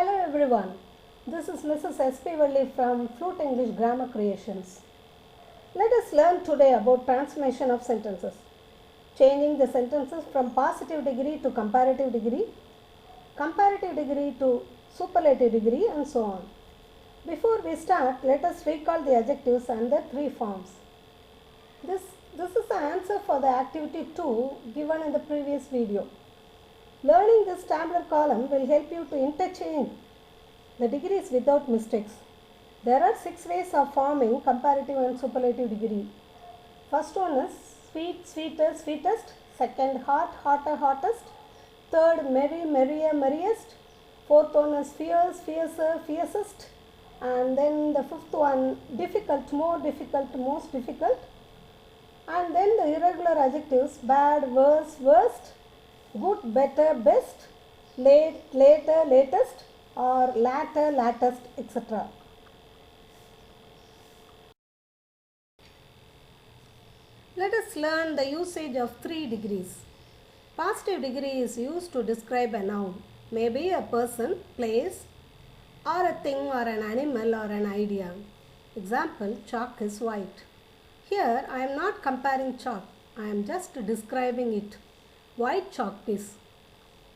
Hello everyone, this is Mrs. S.P. Valli from Flute English Grammar Creations. Let us learn today about transformation of sentences, changing the sentences from positive degree to comparative degree to superlative degree and so on. Before we start, let us recall the adjectives and their three forms. This is the answer for the activity 2 given in the previous video. Learning this tabular column will help you to interchange the degrees without mistakes. There are 6 ways of forming comparative and superlative degree. First one is sweet, sweeter, sweetest. Second, hot, hotter, hottest. Third, merry, merrier, merriest. Fourth one is fierce, fiercer, fiercest. And then the fifth one, difficult, more difficult, most difficult. And then the irregular adjectives, bad, worse, worst, good, better, best, late, later, latest, or latter, latest, etc. Let us learn the usage of 3 degrees. Positive degree is used to describe a noun, maybe a person, place, or a thing, or an animal, or an idea. Example, chalk is white. Here I am not comparing chalk, I am just describing it. White chalk piece.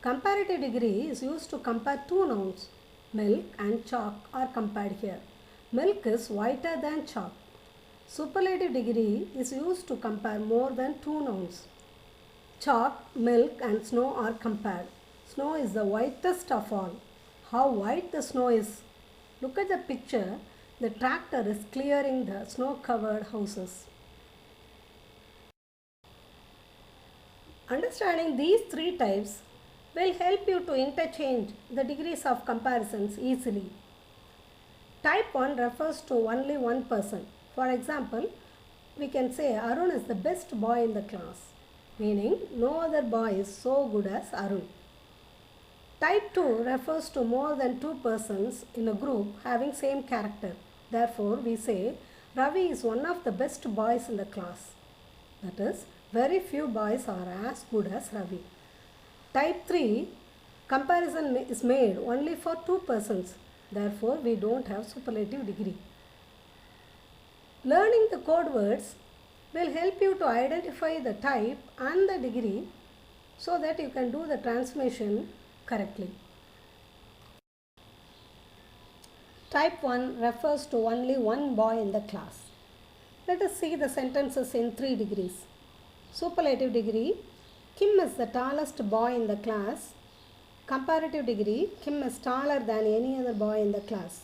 Comparative degree is used to compare 2 nouns. Milk and chalk are compared here. Milk is whiter than chalk. Superlative degree is used to compare more than 2 nouns. Chalk, milk and snow are compared. Snow is the whitest of all. How white the snow is. Look at the picture. The tractor is clearing the snow-covered houses. Understanding these 3 types will help you to interchange the degrees of comparisons easily. Type 1 refers to only one person. For example, we can say Arun is the best boy in the class, meaning no other boy is so good as Arun. Type 2 refers to more than 2 persons in a group having same character. Therefore, we say Ravi is one of the best boys in the class. That is, very few boys are as good as Ravi. Type 3, comparison is made only for 2 persons. Therefore, we don't have superlative degree. Learning the code words will help you to identify the type and the degree so that you can do the transformation correctly. Type 1 refers to only one boy in the class. Let us see the sentences in 3 degrees. Superlative degree, Kim is the tallest boy in the class. Comparative degree, Kim is taller than any other boy in the class.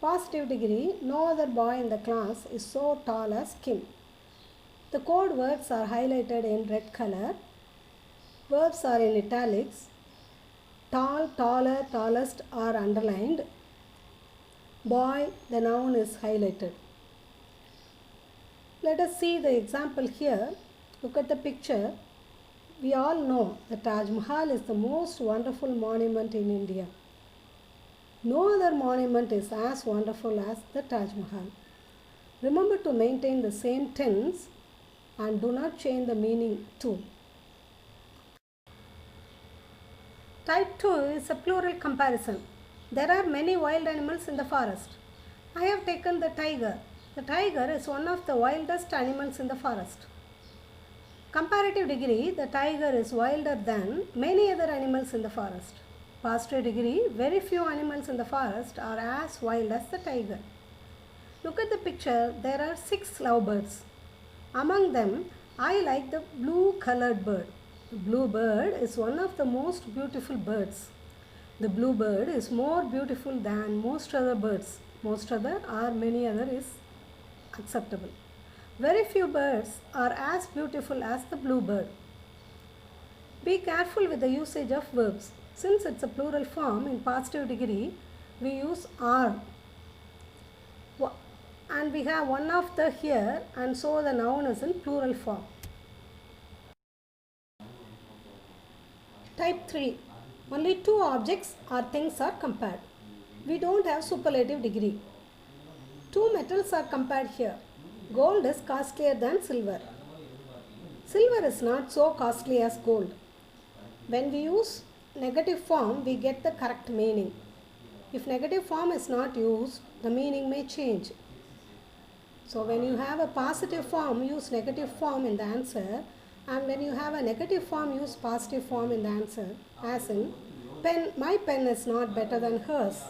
Positive degree, no other boy in the class is so tall as Kim. The code words are highlighted in red color. Verbs are in italics. Tall, taller, tallest are underlined. Boy, the noun is highlighted. Let us see the example here. Look at the picture. We all know the Taj Mahal is the most wonderful monument in India. No other monument is as wonderful as the Taj Mahal. Remember to maintain the same tense and do not change the meaning too. Type 2 is a plural comparison. There are many wild animals in the forest. I have taken the tiger. The tiger is one of the wildest animals in the forest. Comparative degree, the tiger is wilder than many other animals in the forest. Positive degree, very few animals in the forest are as wild as the tiger. Look at the picture, there are 6 lovebirds. Among them, I like the blue colored bird. The blue bird is one of the most beautiful birds. The blue bird is more beautiful than most other birds. Most other or many other is acceptable. Very few birds are as beautiful as the blue bird. Be careful with the usage of verbs. Since it's a plural form in positive degree, we use are. And we have one of the here, and so the noun is in plural form. Type 3. Only 2 objects or things are compared. We don't have superlative degree. 2 metals are compared here. Gold is costlier than silver. Silver is not so costly as gold. When we use negative form, we get the correct meaning. If negative form is not used, the meaning may change. So when you have a positive form, use negative form in the answer, and when you have a negative form, use positive form in the answer. As in, my pen is not better than hers.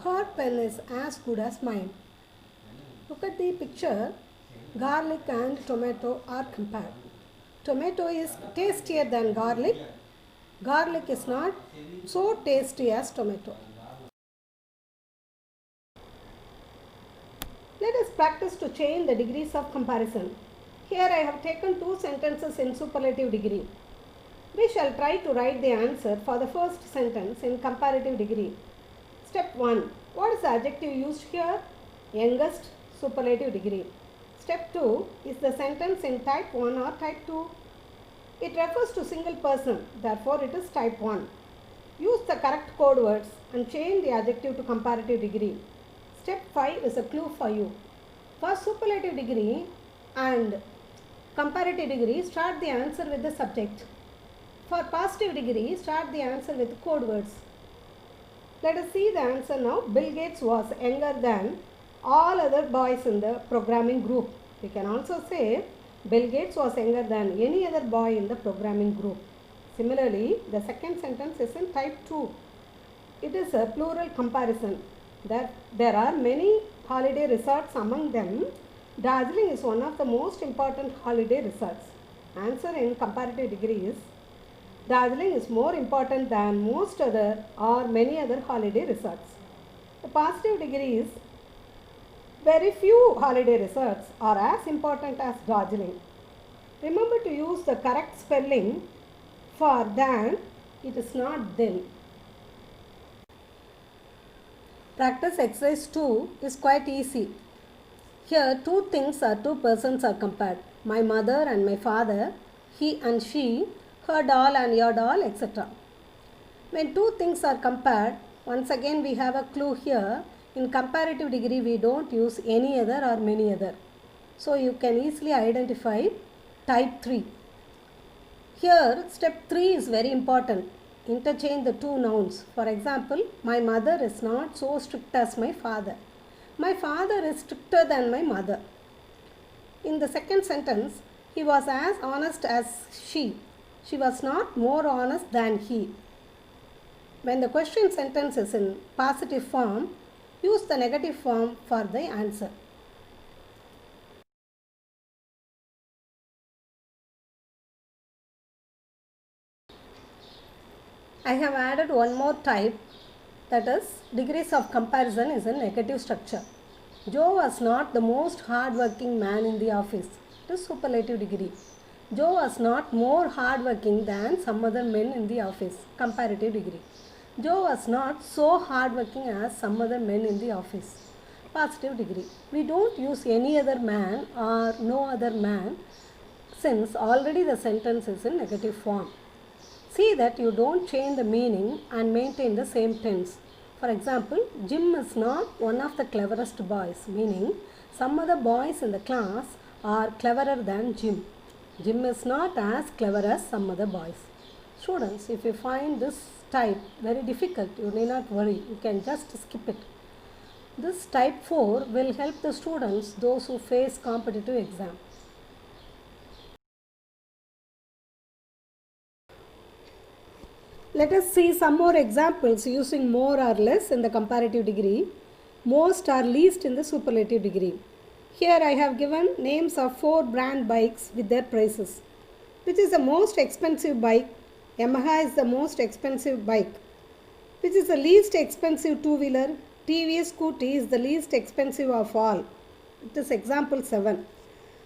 Her pen is as good as mine. Look at the picture. Garlic and tomato are compared. Tomato is tastier than garlic. Garlic is not so tasty as tomato. Let us practice to change the degrees of comparison. Here I have taken two sentences in superlative degree. We shall try to write the answer for the first sentence in comparative degree. Step 1. What is the adjective used here? Youngest, superlative degree. Step 2. Is the sentence in type 1 or type 2? It refers to single person, therefore it is type 1. Use the correct code words and change the adjective to comparative degree. Step 5 is a clue for you. For superlative degree and comparative degree, start the answer with the subject. For positive degree, start the answer with code words. Let us see the answer now. Bill Gates was younger than all other boys in the programming group. We can also say Bill Gates was younger than any other boy in the programming group. Similarly, the second sentence is in type 2. It is a plural comparison. There are many holiday resorts, among them Darjeeling is one of the most important holiday resorts. Answer in comparative degree is Darjeeling is more important than most other or many other holiday resorts. The positive degree is very few holiday resorts are as important as Darjeeling. Remember to use the correct spelling for than. It is not then. Practice exercise 2 is quite easy. Here two things or two persons are compared. My mother and my father, he and she, her doll and your doll, etc. When two things are compared, once again we have a clue here. In comparative degree we don't use any other or many other. So you can easily identify type 3. Here step 3 is very important. Interchange the two nouns. For example, my mother is not so strict as my father. My father is stricter than my mother. In the second sentence, he was as honest as she. She was not more honest than he. When the question sentence is in positive form, use the negative form for the answer. I have added one more type, that is degrees of comparison is in negative structure. Joe was not the most hardworking man in the office. It is superlative degree. Joe was not more hardworking than some other men in the office. Comparative degree. Joe was not so hardworking as some other men in the office. Positive degree. We don't use any other man or no other man since already the sentence is in negative form. See that you don't change the meaning and maintain the same tense. For example, Jim is not one of the cleverest boys, meaning some other boys in the class are cleverer than Jim. Jim is not as clever as some other boys. Students, if you find this type very difficult, you need not worry. You can just skip it. This type 4 will help the students, those who face competitive exam. Let us see some more examples using more or less in the comparative degree, most or least in the superlative degree. Here I have given names of 4 brand bikes with their prices. Which is the most expensive bike? Yamaha is the most expensive bike. Which is the least expensive two-wheeler? TVS Scooty is the least expensive of all. It is example 7.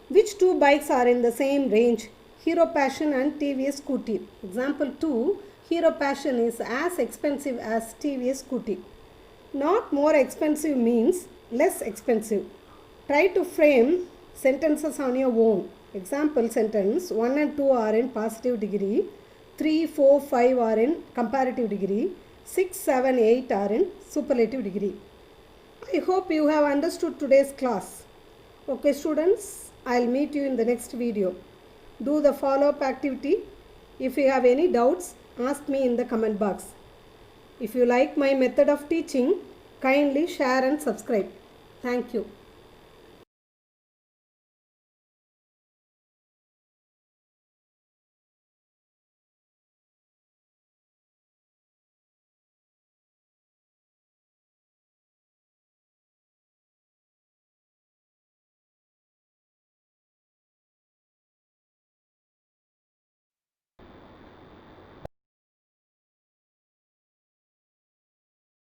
Which two bikes are in the same range? Hero Passion and TVS Scooty. Example 2. Hero Passion is as expensive as TVS Scooty. Not more expensive means less expensive. Try to frame sentences on your own. Example sentence 1 and 2 are in positive degree, 3, 4, 5 are in comparative degree, 6, 7, 8 are in superlative degree. I hope you have understood today's class. Okay students, I'll meet you in the next video. Do the follow-up activity. If you have any doubts, ask me in the comment box. If you like my method of teaching, kindly share and subscribe. Thank you.